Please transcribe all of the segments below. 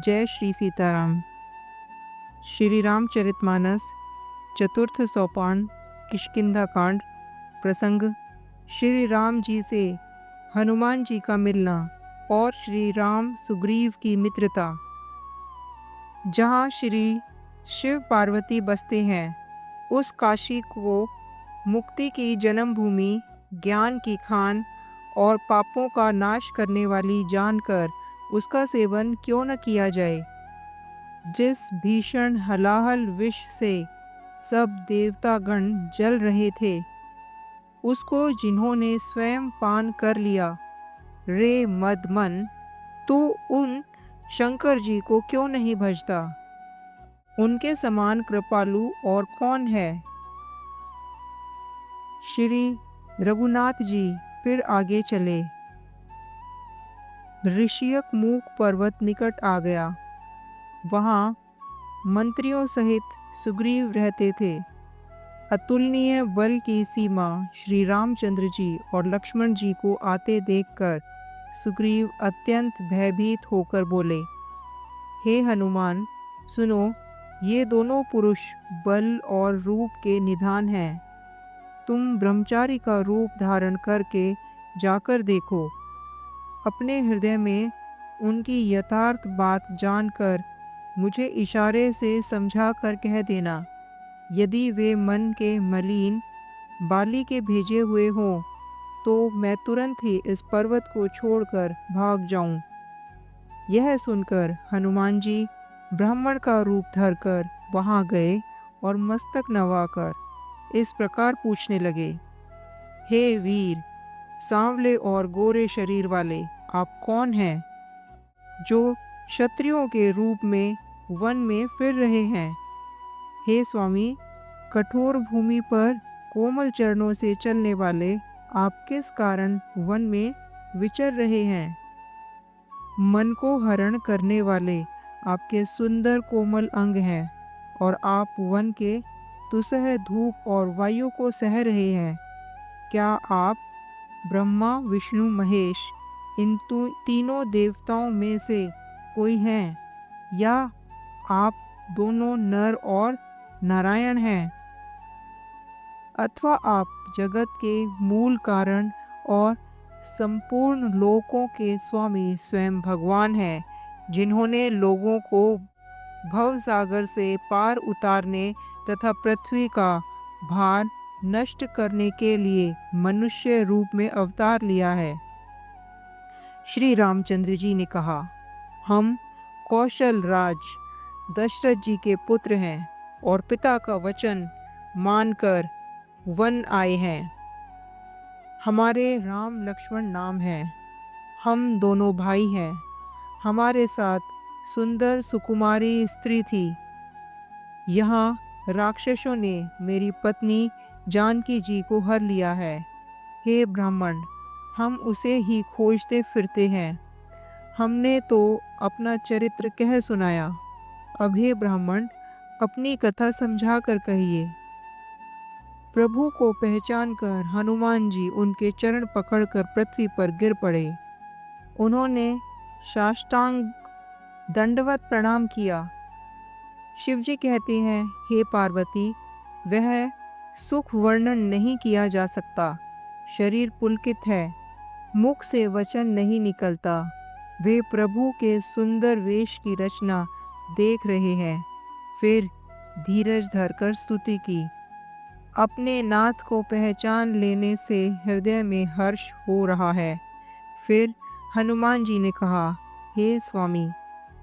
जय श्री सीताराम। श्री रामचरितमानस चतुर्थ सोपान किष्किंधा कांड। प्रसंग श्री राम जी से हनुमान जी का मिलना और श्री राम सुग्रीव की मित्रता। जहाँ श्री शिव पार्वती बसते हैं उस काशी को मुक्ति की जन्मभूमि, ज्ञान की खान और पापों का नाश करने वाली जानकर उसका सेवन क्यों न किया जाए। जिस भीषण हलाहल विष से सब देवतागण जल रहे थे, उसको जिन्होंने स्वयं पान कर लिया, रे मदमन, तू उन शंकर जी को क्यों नहीं भजता? उनके समान कृपालु और कौन है? श्री रघुनाथ जी फिर आगे चले। ऋषियक मूक पर्वत निकट आ गया। वहाँ मंत्रियों सहित सुग्रीव रहते थे। अतुलनीय बल की सीमा श्री रामचंद्र जी और लक्ष्मण जी को आते देखकर सुग्रीव अत्यंत भयभीत होकर बोले, हे हनुमान, सुनो, ये दोनों पुरुष बल और रूप के निधान हैं। तुम ब्रह्मचारी का रूप धारण करके जाकर देखो। अपने हृदय में उनकी यथार्थ बात जानकर मुझे इशारे से समझा कर कह देना। यदि वे मन के मलिन बाली के भेजे हुए हों तो मैं तुरंत ही इस पर्वत को छोड़कर भाग जाऊं। यह सुनकर हनुमान जी ब्राह्मण का रूप धरकर वहां गए और मस्तक नवाकर इस प्रकार पूछने लगे, हे वीर, सांवले और गोरे शरीर वाले, आप कौन हैं जो क्षत्रियों के रूप में वन में फिर रहे हैं? हे स्वामी, कठोर भूमि पर कोमल चरणों से चलने वाले आप किस कारण वन में विचर रहे हैं? मन को हरण करने वाले आपके सुंदर कोमल अंग हैं और आप वन के दुसह धूप और वायु को सह रहे हैं। क्या आप ब्रह्मा, विष्णु, महेश, इन तीनों देवताओं में से कोई हैं, या आप दोनों नर और नारायण हैं, अथवा आप जगत के मूल कारण और संपूर्ण लोकों के स्वामी स्वयं भगवान हैं, जिन्होंने लोगों को भवसागर से पार उतारने तथा पृथ्वी का भार नष्ट करने के लिए मनुष्य रूप में अवतार लिया है। श्री रामचंद्र जी ने कहा, हम कौशल राज दशरथ जी के पुत्र हैं और पिता का वचन मानकर वन आए हैं। हमारे राम लक्ष्मण नाम हैं। हम दोनों भाई हैं। हमारे साथ सुंदर सुकुमारी स्त्री थी। यहाँ राक्षसों ने मेरी पत्नी जानकी जी को हर लिया है। हे ब्राह्मण, हम उसे ही खोजते फिरते हैं। हमने तो अपना चरित्र कह सुनाया। अब हे ब्राह्मण, अपनी कथा समझा कर कहिए। प्रभु को पहचान कर हनुमान जी उनके चरण पकड़कर पृथ्वी पर गिर पड़े। उन्होंने साष्टांग दंडवत प्रणाम किया। शिवजी कहते हैं, हे पार्वती, वह सुख वर्णन नहीं किया जा सकता। शरीर पुलकित है, मुख से वचन नहीं निकलता। वे प्रभु के सुंदर वेश की रचना देख रहे हैं। फिर धीरज धरकर स्तुति की। अपने नाथ को पहचान लेने से हृदय में हर्ष हो रहा है। फिर हनुमान जी ने कहा, हे स्वामी,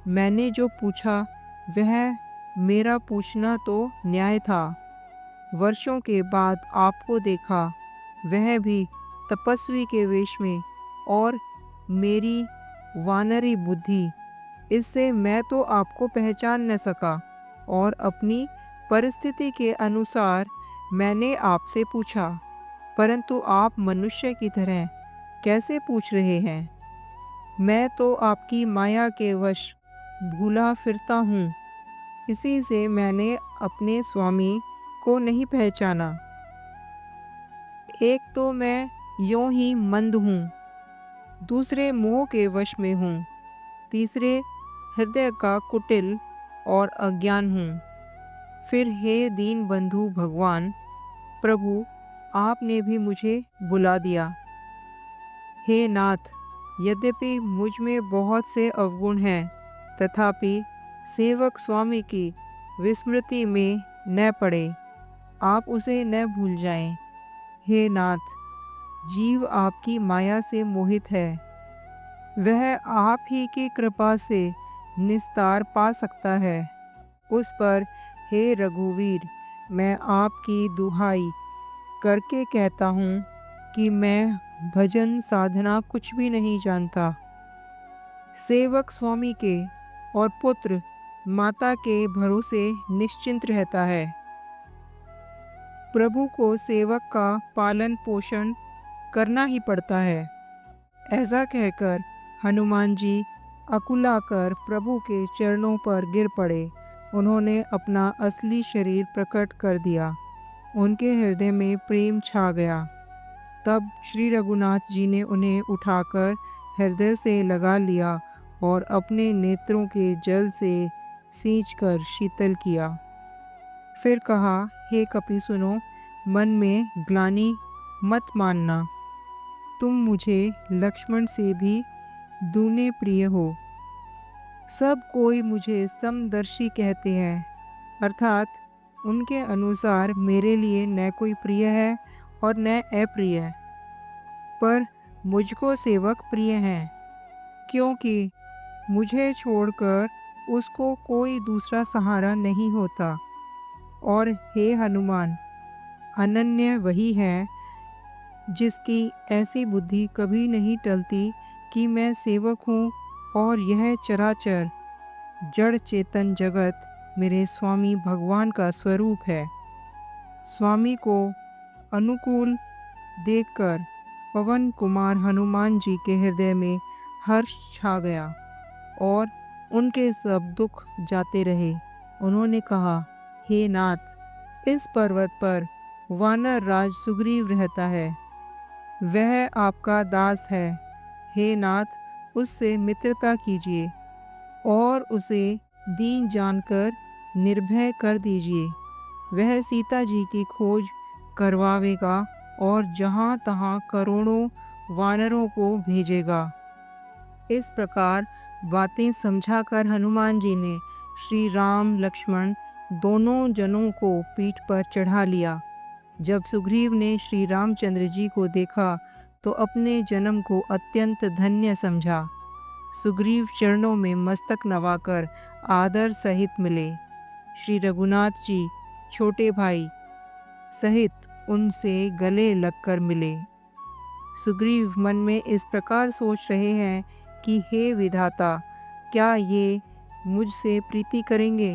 मैंने जो पूछा वह मेरा पूछना तो न्याय था। वर्षों के बाद आपको देखा, वह भी तपस्वी के वेश में, और मेरी वानरी बुद्धि, इससे मैं तो आपको पहचान न सका, और अपनी परिस्थिति के अनुसार मैंने आपसे पूछा, परंतु आप मनुष्य की तरह कैसे पूछ रहे हैं? मैं तो आपकी माया के वश भूला फिरता हूँ, इसी से मैंने अपने स्वामी को नहीं पहचाना। एक तो मैं यों ही मंद हूँ, दूसरे मोह के वश में हूँ, तीसरे हृदय का कुटिल और अज्ञान हूँ। फिर हे दीन बंधु भगवान प्रभु, आपने भी मुझे बुला दिया। हे नाथ, यद्यपि मुझ में बहुत से अवगुण हैं, तथापि सेवक स्वामी की विस्मृति में न पड़े, आप उसे न भूल जाएं। हे नाथ, जीव आपकी माया से मोहित है, वह आप ही की कृपा से निस्तार पा सकता है। उस पर हे रघुवीर, मैं आपकी दुहाई करके कहता हूँ कि मैं भजन साधना कुछ भी नहीं जानता। सेवक स्वामी के और पुत्र माता के भरोसे निश्चिंत रहता है। प्रभु को सेवक का पालन पोषण करना ही पड़ता है। ऐसा कहकर हनुमान जी अकुलाकर प्रभु के चरणों पर गिर पड़े। उन्होंने अपना असली शरीर प्रकट कर दिया। उनके हृदय में प्रेम छा गया। तब श्री रघुनाथ जी ने उन्हें उठाकर हृदय से लगा लिया और अपने नेत्रों के जल से सींचकर शीतल किया। फिर कहा, हे कपि सुनो, मन में ग्लानि मत मानना। तुम मुझे लक्ष्मण से भी दूने प्रिय हो। सब कोई मुझे समदर्शी कहते हैं, अर्थात उनके अनुसार मेरे लिए न कोई प्रिय है और न अप्रिय, पर मुझको सेवक प्रिय हैं, क्योंकि मुझे छोड़कर उसको कोई दूसरा सहारा नहीं होता। और हे हनुमान, अनन्य वही है जिसकी ऐसी बुद्धि कभी नहीं टलती कि मैं सेवक हूँ और यह चराचर जड़ चेतन जगत मेरे स्वामी भगवान का स्वरूप है। स्वामी को अनुकूल देखकर पवन कुमार हनुमान जी के हृदय में हर्ष छा गया और उनके सब दुख जाते रहे। उन्होंने कहा, हे नाथ, इस पर्वत पर वानर राज सुग्रीव रहता है, वह आपका दास है। हे नाथ, उससे मित्रता कीजिए और उसे दीन जानकर निर्भय कर दीजिए। वह सीता जी की खोज करवावेगा और जहाँ तहाँ करोड़ों वानरों को भेजेगा। इस प्रकार बातें समझाकर हनुमान जी ने श्री राम लक्ष्मण दोनों जनों को पीठ पर चढ़ा लिया। जब सुग्रीव ने श्री रामचंद्र जी को देखा तो अपने जन्म को अत्यंत धन्य समझा। सुग्रीव चरणों में मस्तक नवाकर आदर सहित मिले। श्री रघुनाथ जी छोटे भाई सहित उनसे गले लगकर मिले। सुग्रीव मन में इस प्रकार सोच रहे हैं कि हे विधाता, क्या ये मुझसे प्रीति करेंगे?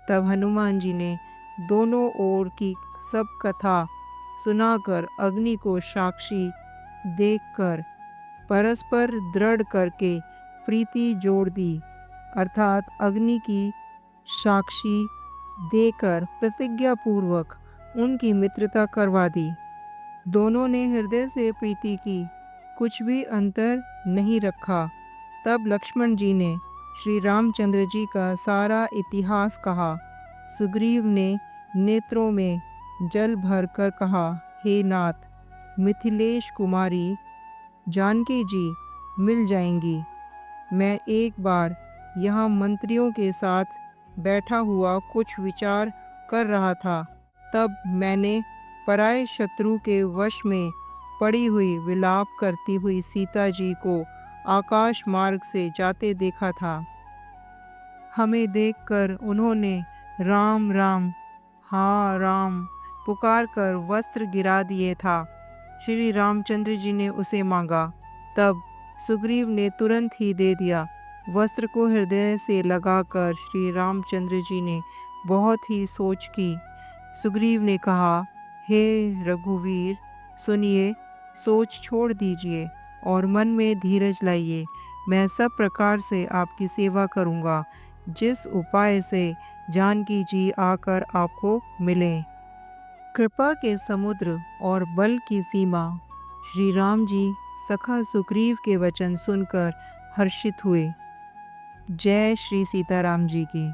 तब हनुमान जी ने दोनों ओर की सब कथा सुनाकर अग्नि को साक्षी देखकर परस्पर दृढ़ करके प्रीति जोड़ दी, अर्थात अग्नि की साक्षी देकर प्रतिज्ञा पूर्वक उनकी मित्रता करवा दी। दोनों ने हृदय से प्रीति की, कुछ भी अंतर नहीं रखा। तब लक्ष्मण जी ने श्री रामचंद्र जी का सारा इतिहास कहा। सुग्रीव ने नेत्रों में जल भरकर कहा, हे नाथ, मिथिलेश कुमारी जानकी जी मिल जाएंगी। मैं एक बार यहाँ मंत्रियों के साथ बैठा हुआ कुछ विचार कर रहा था, तब मैंने पराये शत्रु के वश में पड़ी हुई विलाप करती हुई सीता जी को आकाश मार्ग से जाते देखा था। हमें देखकर उन्होंने राम राम, हाँ राम पुकारकर वस्त्र गिरा दिए था। श्री रामचंद्र जी ने उसे मांगा, तब सुग्रीव ने तुरंत ही दे दिया। वस्त्र को हृदय से लगाकर श्री रामचंद्र जी ने बहुत ही सोच की। सुग्रीव ने कहा, हे रघुवीर, सुनिए, सोच छोड़ दीजिए और मन में धीरज लाइए। मैं सब प्रकार से आपकी सेवा करूँगा, जिस उपाय से जानकी जी आकर आपको मिलें। कृपा के समुद्र और बल की सीमा श्री राम जी सखा सुग्रीव के वचन सुनकर हर्षित हुए। जय श्री सीताराम जी की।